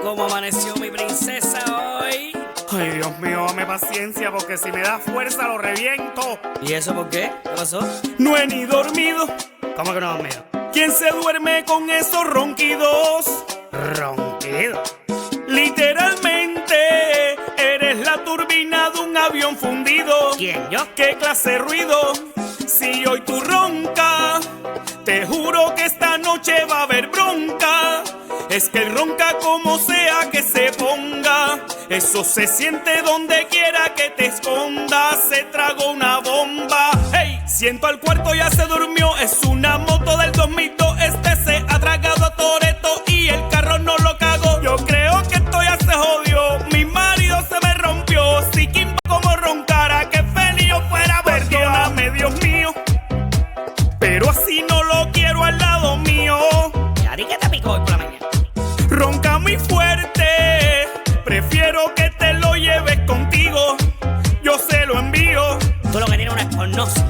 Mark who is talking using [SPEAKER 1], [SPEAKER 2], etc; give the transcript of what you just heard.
[SPEAKER 1] ¿Cómo amaneció mi princesa hoy?
[SPEAKER 2] Ay, Dios mío, dame paciencia porque si me da fuerza lo reviento.
[SPEAKER 1] ¿Y eso por qué? ¿Qué pasó?
[SPEAKER 2] No he ni dormido.
[SPEAKER 1] ¿Cómo que no, mío?
[SPEAKER 2] ¿Quién se duerme con esos ronquidos?
[SPEAKER 1] ¿Ronquido?
[SPEAKER 2] Literalmente eres la turbina de un avión fundido.
[SPEAKER 1] ¿Quién, yo?
[SPEAKER 2] ¿Qué clase de ruido? Si hoy tú ronca, te juro que esta noche va a haber bronca. Es que él ronca como sea que se ponga. Eso se siente donde quiera que te escondas. Se tragó una bomba. Hey, siento al cuarto, ya se durmió. Es una moto del 2002. Este se ha tragado a Toretto y el carro no lo cagó. Yo creo que esto ya se jodió. Mi marido se me rompió. Si Kimba como roncara, que feliz yo fuera. Perdóname, Dios mío, pero así no lo quiero al lado mío.
[SPEAKER 1] ¿Y a ti qué te picó hoy por la mañana?
[SPEAKER 2] Ronca muy fuerte, prefiero que te lo lleves contigo. Yo se lo envío.
[SPEAKER 1] Tú lo que tienes una escornosis.